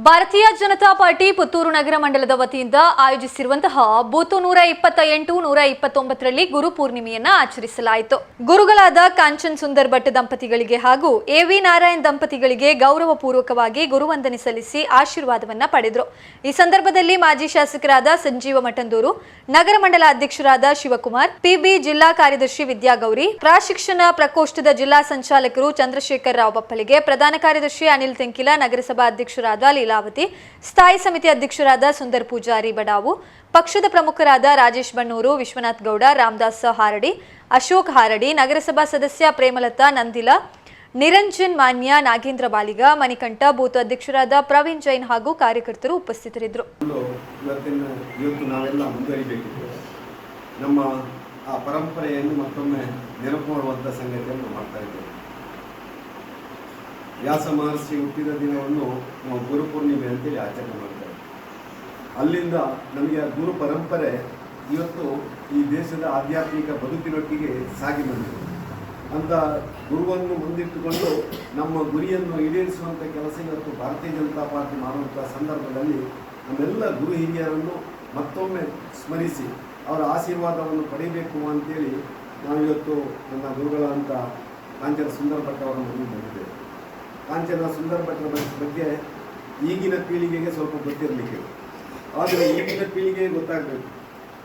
ಭಾರತೀಯ ಜನತಾ ಪಾರ್ಟಿ ಪುತ್ತೂರು ನಗರ ಮಂಡಲದ ವತಿಯಿಂದ ಆಯೋಜಿಸಿರುವಂತಹ ಬೂತು 128, 129ರಲ್ಲಿ ಗುರು ಪೂರ್ಣಿಮೆಯನ್ನ ಆಚರಿಸಲಾಯಿತು. ಗುರುಗಳಾದ ಕಾಂಚನ್ ಸುಂದರ್ ಭಟ್ ದಂಪತಿಗಳಿಗೆ ಹಾಗೂ ಎವಿ ನಾರಾಯಣ್ ದಂಪತಿಗಳಿಗೆ ಗೌರವ ಪೂರ್ವಕವಾಗಿ ಗುರುವಂದನೆ ಸಲ್ಲಿಸಿ ಆಶೀರ್ವಾದವನ್ನ ಪಡೆದರು. ಈ ಸಂದರ್ಭದಲ್ಲಿ ಮಾಜಿ ಶಾಸಕರಾದ ಸಂಜೀವ ಮಠಂದೂರು, ನಗರ ಮಂಡಲ ಅಧ್ಯಕ್ಷರಾದ ಶಿವಕುಮಾರ್, ಪಿಬಿ ಜಿಲ್ಲಾ ಕಾರ್ಯದರ್ಶಿ ವಿದ್ಯಾಗೌರಿ, ಪ್ರಾಶಿಕ್ಷಣ ಪ್ರಕೋಷ್ಠದ ಜಿಲ್ಲಾ ಸಂಚಾಲಕರು ಚಂದ್ರಶೇಖರ್ ರಾವ್ ಬಪ್ಪಲಿಗೆ, ಪ್ರಧಾನ ಕಾರ್ಯದರ್ಶಿ ಅನಿಲ್ ತೆಂಕಿಲ, ನಗರಸಭಾ ಅಧ್ಯಕ್ಷರಾದ ಲೀಲಾವತಿ, ಸ್ಥಾಯಿ ಸಮಿತಿ ಅಧ್ಯಕ್ಷರಾದ ಸುಂದರ್ ಪೂಜಾರಿ ಬಡಾವು, ಪಕ್ಷದ ಪ್ರಮುಖರಾದ ರಾಜೇಶ್ ಬಣ್ಣೂರು, ವಿಶ್ವನಾಥ್ ಗೌಡ, ರಾಮದಾಸ್ ಹಾರಡಿ, ಅಶೋಕ್ ಹಾರಡಿ, ನಗರಸಭಾ ಸದಸ್ಯ ಪ್ರೇಮಲತಾ ನಂದಿಲ, ನಿರಂಜನ್ ಮಾನ್ಯ, ನಾಗೇಂದ್ರ ಬಾಲಿಗ, ಮಣಿಕಂಠ, ಬೂತ್ ಅಧ್ಯಕ್ಷರಾದ ಪ್ರವೀಣ್ ಜೈನ್ ಹಾಗೂ ಕಾರ್ಯಕರ್ತರು ಉಪಸ್ಥಿತರಿದ್ದರು. ಇವತ್ತು ನಾವೆಲ್ಲ ಮುಂದುವರಿಬೇಕಿತ್ತು. ನಮ್ಮ ಆ ಪರಂಪರೆಯನ್ನು ಮತ್ತೊಮ್ಮೆ ನೆನಪು ಮಾಡುವಂಥ ಸಂಗತಿಯನ್ನು ಮಾಡ್ತಾ ಇದ್ದೇವೆ. ವ್ಯಾಸ ಮಹರ್ಷಿ ಹುಟ್ಟಿದ ದಿನವನ್ನು ನಾವು ಗುರು ಪೂರ್ಣಿಮೆ ಅಂತೇಳಿ ಆಚರಣೆ ಮಾಡ್ತೇವೆ. ಅಲ್ಲಿಂದ ನಮಗೆ ಆ ಗುರು ಪರಂಪರೆ ಇವತ್ತು ಈ ದೇಶದ ಆಧ್ಯಾತ್ಮಿಕ ಬದುಕಿನೊಟ್ಟಿಗೆ ಸಾಗಿ ಬಂದಿದೆ. ಅಂತ ಗುರುವನ್ನು ಮುಂದಿಟ್ಟುಕೊಂಡು ನಮ್ಮ ಗುರಿಯನ್ನು ಈಡೇರಿಸುವಂಥ ಕೆಲಸ ಇವತ್ತು ಭಾರತೀಯ ಜನತಾ ಪಾರ್ಟಿ ಮಾಡುವಂಥ ಸಂದರ್ಭದಲ್ಲಿ ನಮ್ಮೆಲ್ಲ ಗುರು ಹಿರಿಯರನ್ನು ಮತ್ತೊಮ್ಮೆ ಸ್ಮರಿಸಿ ಅವರ ಆಶೀರ್ವಾದವನ್ನು ಪಡೆಯಬೇಕು ಅಂತೇಳಿ ನಾವಿವತ್ತು ನನ್ನ ಗುರುಗಳಂತ ಕಾಂಚನ ಸುಂದರ್ ಭಟ್ ಅವರ ಮನೆಗೆ ಬಂದಿದ್ದೇವೆ. ಕಾಂಚನ ಸುಂದರ್ ಭಟ್ರ ಬಗ್ಗೆ ಈಗಿನ ಪೀಳಿಗೆಗೆ ಸ್ವಲ್ಪ ಗೊತ್ತಿರಲಿಕ್ಕೆ, ಆದರೆ ಈಗಿನ ಪೀಳಿಗೆಗೆ ಗೊತ್ತಾಗಬೇಕು.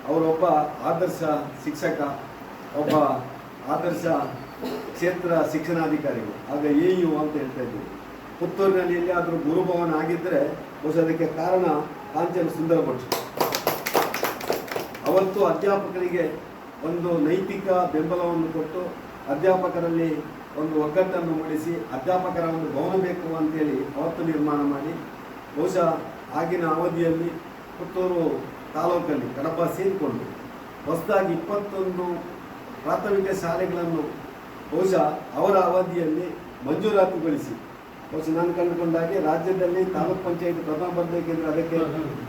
ಅವರೊಬ್ಬ ಆದರ್ಶ ಶಿಕ್ಷಕ, ಒಬ್ಬ ಆದರ್ಶ ಕ್ಷೇತ್ರ ಶಿಕ್ಷಣಾಧಿಕಾರಿಗಳು, ಆಗ AU ಅಂತ ಹೇಳ್ತಾ ಇದ್ದೀವಿ. ಪುತ್ತೂರಿನಲ್ಲಿ ಎಲ್ಲಿಯಾದರೂ ಗುರುಭವನ ಆಗಿದ್ದರೆ ಬಹುಶಃ ಅದಕ್ಕೆ ಕಾರಣ ಕಾಂಚನ ಸುಂದರ್ ಭಟ್. ಅವತ್ತು ಅಧ್ಯಾಪಕರಿಗೆ ಒಂದು ನೈತಿಕ ಬೆಂಬಲವನ್ನು ಕೊಟ್ಟು ಅಧ್ಯಾಪಕರಲ್ಲಿ ಒಂದು ಒಗ್ಗಟ್ಟನ್ನು ಮೂಡಿಸಿ ಅಧ್ಯಾಪಕರ ಒಂದು ಭವನ ಬೇಕು ಅಂತೇಳಿ ಅವತ್ತು ನಿರ್ಮಾಣ ಮಾಡಿ, ಬಹುಶಃ ಆಗಿನ ಅವಧಿಯಲ್ಲಿ ಪುತ್ತೂರು ತಾಲೂಕಲ್ಲಿ ಕಡಪ ಸೇರಿಕೊಂಡು ಹೊಸದಾಗಿ 21 ಪ್ರಾಥಮಿಕ ಶಾಲೆಗಳನ್ನು ಬಹುಶಃ ಅವರ ಅವಧಿಯಲ್ಲಿ ಮಂಜೂರಾತಿಗೊಳಿಸಿ, ಬಹುಶಃ ನಾನು ಕಂಡುಕೊಂಡಾಗೆ ರಾಜ್ಯದಲ್ಲಿ ತಾಲೂಕ್ ಪಂಚಾಯತ್ ಪ್ರಥಮ ಬರಬೇಕೆಂದರೆ ಅದಕ್ಕೆ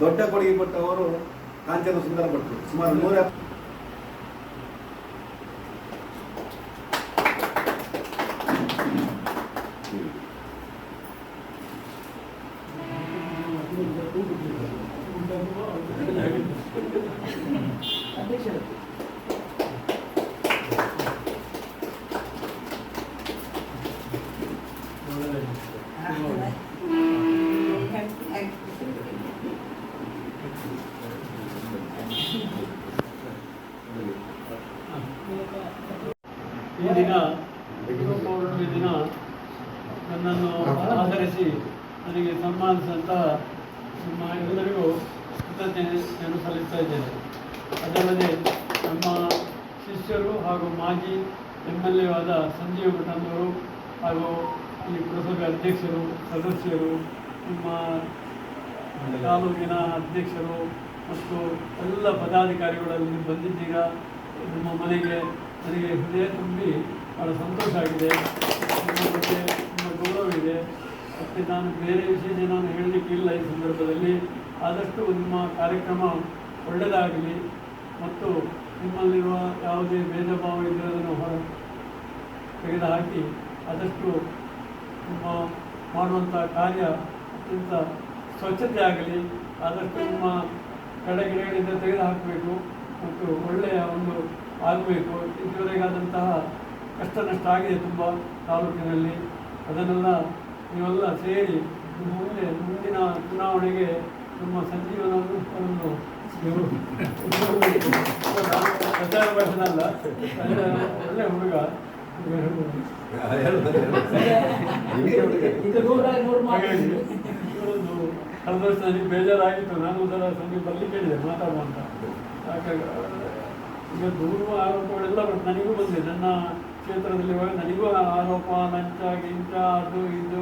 ದೊಡ್ಡ ಕೊಡುಗೆ ಕೊಟ್ಟವರು ಕಾಂಚನ ಸುಂದರ್ ಭಟ್ರು. ಸುಮಾರು 100 ಈ ದಿನ ಗುರು ಪೌರ್ಣಿಮೆ ದಿನ ನನ್ನನ್ನು ಆಧರಿಸಿ ನನಗೆ ಸನ್ಮಾನಿಸಿದಂತಹ ನಿಮ್ಮ ಎಲ್ಲರಿಗೂ ಕೃತಜ್ಞತೆಯನ್ನು ಸಲ್ಲಿಸ್ತಾ ಇದ್ದೇನೆ. ಅದಲ್ಲದೆ ನಮ್ಮ ಶಿಷ್ಯರು ಹಾಗೂ ಮಾಜಿ MLA ಆದ ಸಂಜೀವ ಮಠಂದವರು ಹಾಗೂ ಈ ಪುರಸಭೆ ಅಧ್ಯಕ್ಷರು, ಸದಸ್ಯರು, ನಿಮ್ಮ ತಾಲೂಕಿನ ಅಧ್ಯಕ್ಷರು ಮತ್ತು ಎಲ್ಲ ಪದಾಧಿಕಾರಿಗಳಲ್ಲಿ ಬಂದಿದ್ದೀಗ ನಿಮ್ಮ ಮನೆಗೆ. ನನಗೆ ಹೃದಯ ತುಂಬಿ ಭಾಳ ಸಂತೋಷ ಆಗಿದೆ. ನಿಮ್ಮ ಬಗ್ಗೆ ತುಂಬ ಗೌರವ ಇದೆ. ಮತ್ತು ನಾನು ಬೇರೆ ವಿಶೇಷ ನಾನು ಹೇಳಲಿಕ್ಕಿಲ್ಲ ಈ ಸಂದರ್ಭದಲ್ಲಿ. ಆದಷ್ಟು ನಿಮ್ಮ ಕಾರ್ಯಕ್ರಮ ಒಳ್ಳೆಯದಾಗಲಿ ಮತ್ತು ನಿಮ್ಮಲ್ಲಿರುವ ಯಾವುದೇ ಭೇದ ಭಾವ ಇದ್ದರೆ ಅದನ್ನು ತೆಗೆದುಹಾಕಿ ಆದಷ್ಟು ನಿಮ್ಮ ಮಾಡುವಂಥ ಕಾರ್ಯ ಅತ್ಯಂತ ಸ್ವಚ್ಛತೆ ಆಗಲಿ. ಆದಷ್ಟು ನಿಮ್ಮ ಕಡೆಗಿಡೆಗಳಿಂದ ತೆಗೆದುಹಾಕಬೇಕು ಮತ್ತು ಒಳ್ಳೆಯ ಒಂದು ಆಗಬೇಕು. ಇದುವರೆಗಾದಂತಹ ಕಷ್ಟ ನಷ್ಟ ಆಗಿದೆ ತುಂಬ ತಾಲೂಕಿನಲ್ಲಿ. ಅದನ್ನೆಲ್ಲ ನೀವೆಲ್ಲ ಸೇರಿ ಮುಂದಿನ ಚುನಾವಣೆಗೆ ನಮ್ಮ ಸಂಜೀವನನ್ನು ನೀವು ಪ್ರಚಾರ ಭಾಷಣಲ್ಲ, ಒಳ್ಳೆ ಹುಡುಗ. ಕಳೆದ ವರ್ಷ ನನಗೆ ಬೇಜಾರಾಗಿತ್ತು. ನಾನು ಒಂದರ ಸಂಜೆ ಬರಲಿಕ್ಕೆ ಹೇಳಿದೆ ಮಾತಾಡುವ ಅಂತ. ಯಾಕಾಗ ಈಗ ದೂರುವ ಆರೋಪಗಳೆಲ್ಲ ನನಗೂ ಬಂದಿದೆ. ನನ್ನ ಕ್ಷೇತ್ರದಲ್ಲಿ ನನಗೂ ಆರೋಪ, ಲಂಚ ಗಿಂಚ, ಅದು ಇದು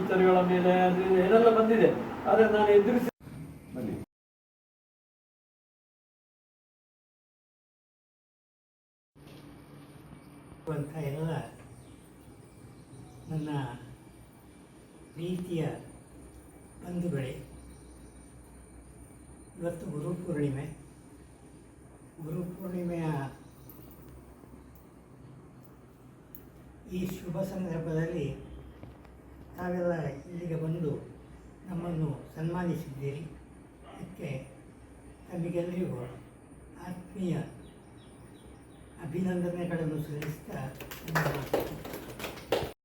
ಇತರಗಳ ಮೇಲೆ ಅದು ಏನೆಲ್ಲ ಬಂದಿದೆ. ಆದರೆ ನಾನು ಎದುರಿಸಿ ಎಲ್ಲ ನನ್ನ ಪ್ರೀತಿಯ ಬಂಧುಗಳೇ, ಇವತ್ತು ಗುರುಪೂರ್ಣಿಮೆಯ ಈ ಶುಭ ಸಂದರ್ಭದಲ್ಲಿ ತಾವೆಲ್ಲ ಇಲ್ಲಿಗೆ ಬಂದು ನಮ್ಮನ್ನು ಸನ್ಮಾನಿಸಿದ್ದೀರಿ. ಅದಕ್ಕೆ ತಮಗೆಲ್ಲರಿಗೂ ಆತ್ಮೀಯ ಅಭಿನಂದನೆಗಳನ್ನು ಸಲ್ಲಿಸ್ತಾ ಧನ್ಯವಾದ.